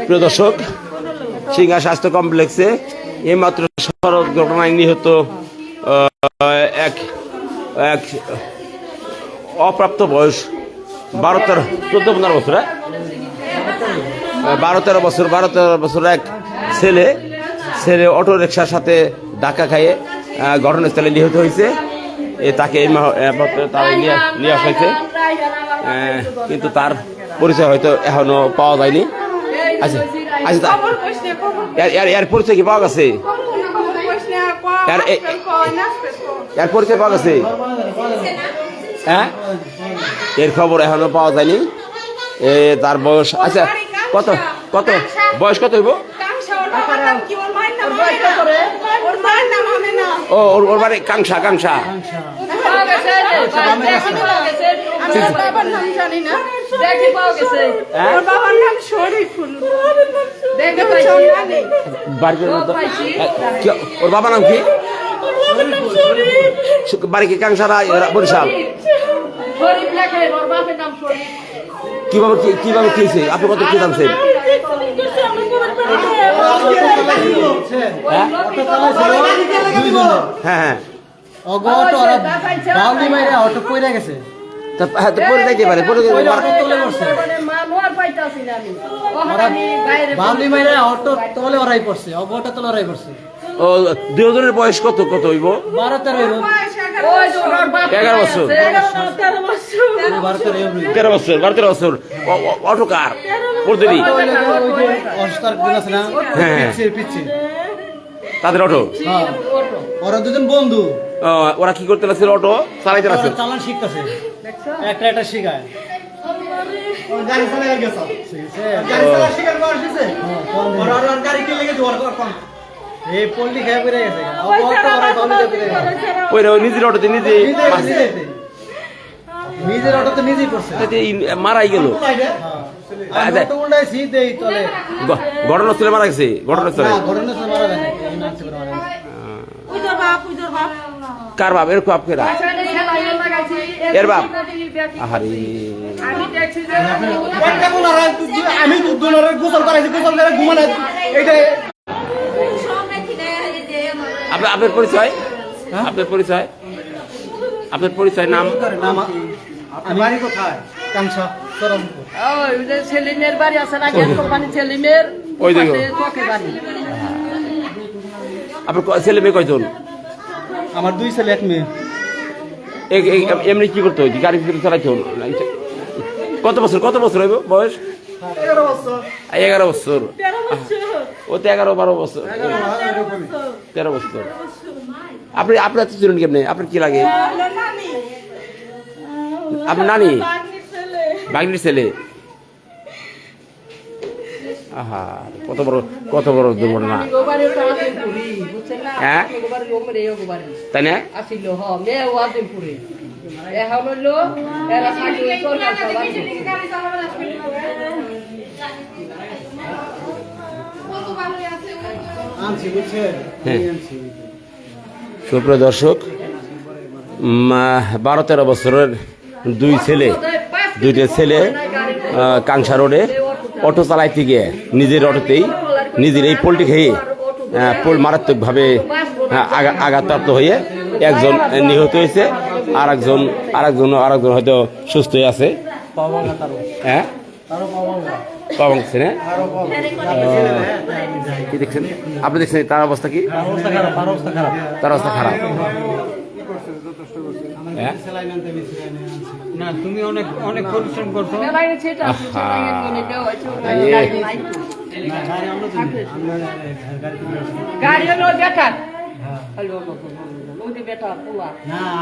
প্রিয় দর্শক, সিংহা স্বাস্থ্য কমপ্লেক্সে এইমাত্র সড়ক ঘটনায় নিহত এক এক অপ্রাপ্ত বয়স 12-13 বছর 12-13 বছর এক ছেলে অটো রিক্সার সাথে ধাক্কা খাইয়ে ঘটনাস্থলে নিহত হয়েছে। তাকে নিয়ে আসা হয়েছে, কিন্তু তার পরিচয় হয়তো এখনো পাওয়া যায়নি। আচ্ছা আচ্ছা, এর পরিচয় কি পাওয়া গেছে? এর পরিচয় পাওয়া গেছে? হ্যাঁ, এর খবর এখনো পাওয়া যায়নি। তার বয়স আচ্ছা কত কত বয়স কত হইব? ও ওর বাড়ি কাংসা ওর বাবার নাম কি? বাড়ি কি কাংসারা বরিশাল? কিভাবে খেয়েছে? আপনি কত কি জানছেন? হ্যাঁ ও দুজনের বয়স কত কত হইব? 11 বছর 13 বছর অটো কার প্রতিদিন তাদের অটো। ওরা দুজন বন্ধু, ওরা কি করতে লাগছিল? অটো চালাইতে লাগছিল, চালান শিখতেছে, একটা শিখায়। নিজের অটোতে নিজেই মারাই গেল। ঘটনাস্থলে মারা গেছে, ঘটনাস্থলে কার বাপ? এর বাপ কেরা? এর বাপ আহারে আমি গোসল করাইছি, গোসল করে ঘুমানো। আপনার পরিচয়? আপনার পরিচয়? আপনার পরিচয় নাম? বাড়ি কোথায়? কাংসা চরমপুর। সেলিমের বাড়ি আছে না, কোম্পানি সেলিমের ওই দিকে বাড়ি। আপনার ছেলে মেয়ে কয়জন? আমার 2 ছেলে 1 মেয়ে। এমনি কি করতে হয়েছে? গাড়ি চালাইতে হল? কত বছর হইব বয়স? 11 বছর। ও তো 11-12 বছর 13 বছর। আপনি এত ছিলেন কেমনি? আপনার কি লাগে? আপনার নানি বাগনির ছেলে? আহা, কত বড় দুর্ঘটনা। হ্যাঁ তাই না? সুপ্রিয় দর্শক, 12-13 বছরের দুইটা ছেলে কাংসা রোডে অটো চালাইতে গিয়ে নিজের অটোতেই নিজের এই পোলট্রি খেয়ে মারাত্মকভাবে আঘাতপ্রাপ্ত হয়ে একজন নিহত হয়েছে, আর একজন হয়তো সুস্থ হয়ে আছে। হ্যাঁ পাওয়া গেছে না? কি দেখছেন আপনি? দেখছেন তার অবস্থা কি? তার অবস্থা খারাপ। না, তুমি অনেক পরিশ্রম করছো।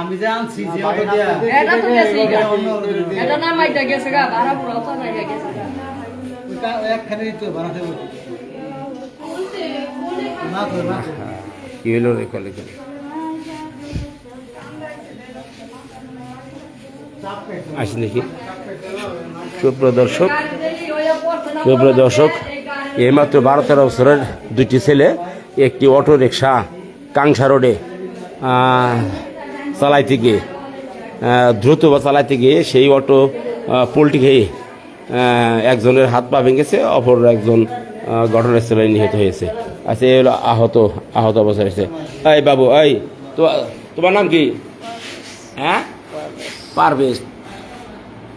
আমি যে আনছি কি হলো রে কলে? আসি দেখি। সুপ্রিয় দর্শক, এইমাত্র 12-13 বছরের দুইটি ছেলে একটি অটো রিক্সা কাংসা রোডে চালাইতে গিয়ে দ্রুত চালাইতে গিয়ে সেই অটো পোল্টি খেয়ে একজনের হাত পা ভেঙেছে, অপর একজন ঘটনাস্থলে নিহত হয়েছে। আচ্ছা, এই হলো আহত অবস্থা হয়েছে। এই বাবু, এই তোমার নাম কি? হ্যাঁ, পারভেজ।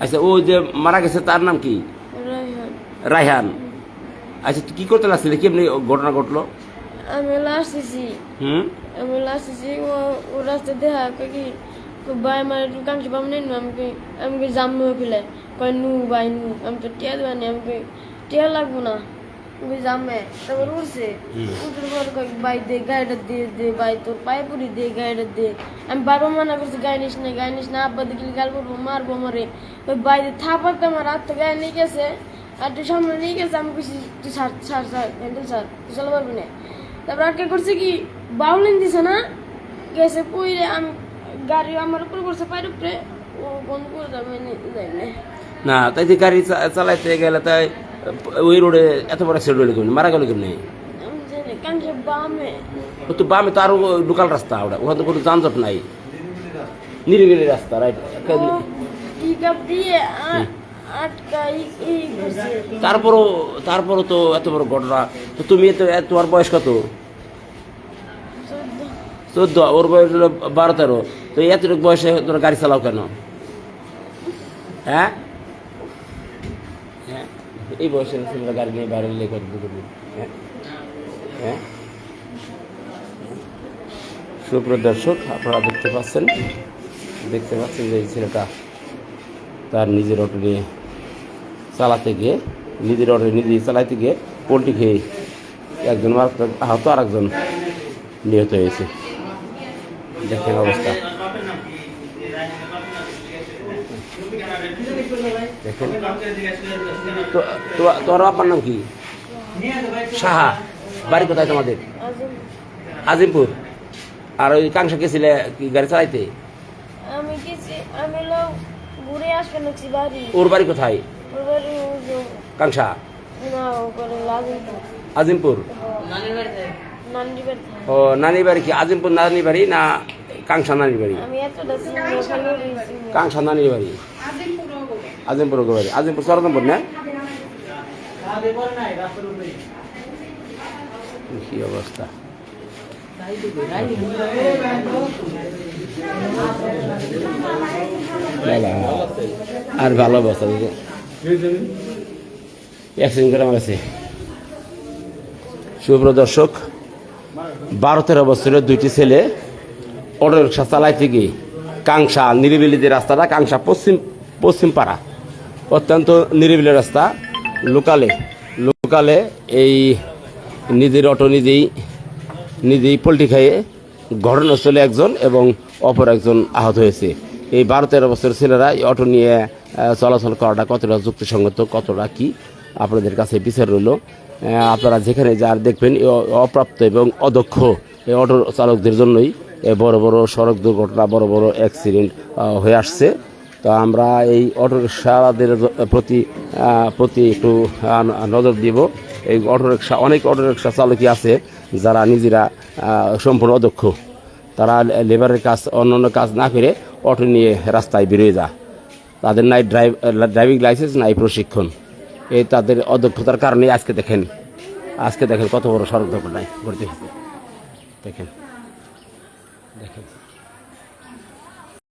আচ্ছা, ও যে মারা গেছে তার নাম কি? রায়হান। আচ্ছা, তুই কি করতে লাগছিলি, কেমনি ঘটনা ঘটলো? আমি আসতেছি আমি আসতেছি ও রাস্তা দেখা কি ভাই আমার একটু কাংশি পাম নেই আমি জাম্মু ফেলে কয় নু ভাই নু আমি তো টিয়া দেবানি আমি টিয়া লাগবো না আমি জামে তারপর উঠছে উঠের পর কয় ভাই দে গাড়িটা দে ভাই তোর পায়ে পুরি দে গাড়িটা দে আমি বারবার মানা করছি গাড়ি নিস না আব্বা দেখলে গাল করবো মারবো আমারে ওই ভাই থাপাতে আমার হাত থেকে গাড়ি নিয়ে গেছে আর তুই সামনে নিয়ে গেছে। আমি বলছি তুই ছাড় হ্যান্ডেল ছাড়, তুই চলে পারবি না। তারপর আটকে করছে কি বাউলিন দিছে না, গেছে পইরে আমি গাড়ি আমার উপরে করছে পায়ের উপরে, ও বন্ধ করে যাবে না। তাই যে গাড়ি চালাইতে গেলে তাই ওই রোডে এত বড় অ্যাক্সিডেন্ট হলো, মারা গেল কেমনি? আমি জানি কাঞ্চে বামে তো বামে তো আরো লোকাল রাস্তা, ওখানে তো কোনো যানজট নাই, নিরিবিলি রাস্তা, রাইট? পিকআপ দিয়ে আটকাই এই করছে। তারপরও তো এত বড় ঘটনা। তো তুমি তোমার বয়স কত? 14। ওর বয়স হলো 12-13। তো এতটুকু বয়সে তোমরা গাড়ি চালাও কেন? হ্যাঁ, এই বয়সে তোমরা গাড়ি নিয়ে বাইরে নিয়ে হ্যাঁ হ্যাঁ। সুপ্রিয় দর্শক, আপনারা দেখতে পাচ্ছেন যে এই ছেলেটা তার নিজের অটো নিয়ে চালাতে গিয়ে চালাইতে গিয়ে পোল্ট্রি খেয়ে একজন আহত আর একজন নিহত হয়েছে। দেখেন অবস্থা, দেখেন। তোর আপনার নাম কি? সাহা। বাড়ি কোথায় তোমাদের? আজিমপুর। আর ওই কাংসা গেছিলে কি গাড়ি চালাইতে? আমি গেছি, আমি ঘুরে আসবে নাকি বাড়ি। ওর বাড়ি কোথায়? ওর বাড়ি কাংসা না, ওখানে আজিমপুর। ও, নানি বাড়ি কি আজিমপুর নানি বাড়ি না কাংসা নানি বাড়ি? আমি এতটা কাংসা নানি বাড়ি, আজিমপুর বাড়ি। আজিমপুর 4 নম্বর না? কি অবস্থা! আর ভালো অবস্থা অ্যাক্সিডেন্ট করে আমার কাছে। সুপ্রিয় দর্শক, 12-13 বছরের দুইটি ছেলে অটো রিক্সা চালাইতে গিয়ে কাংসা নিরিবিলি যে রাস্তাটা, কাংসা পশ্চিম পাড়া, অত্যন্ত নিরিবিলি রাস্তা, লোকালে এই নিজের অটো নিজেই পোল্ট্রি খেয়ে ঘটনাস্থলে একজন এবং অপর একজন আহত হয়েছে। এই 12-13 বছরের ছেলেরা এই অটো নিয়ে চলাচল করাটা কতটা যুক্তিসঙ্গত, কতটা কি, আপনাদের কাছে বিচার রইল। আপনারা যেখানে যার দেখবেন অপ্রাপ্ত এবং অদক্ষ এই অটো চালকদের জন্যই বড় বড় সড়ক দুর্ঘটনা, বড় বড় অ্যাক্সিডেন্ট হয়ে আসছে। তো আমরা এই অটো রিক্সাদের প্রতি একটু নজর দিব। এই অনেক অটো রিক্সা চালকই আছে যারা নিজেরা সম্পূর্ণ অদক্ষ, তারা লেবারের কাজ অন্যান্য কাজ না করে অটো নিয়ে রাস্তায় বেরিয়ে যায়। তাদের নাই ড্রাইভিং লাইসেন্স, নাই প্রশিক্ষণ। এই তাদের অদক্ষতার কারণে আজকে দেখেন কত বড় সড়ক দুর্ঘটনায় ঘটতে হচ্ছে। দেখেন।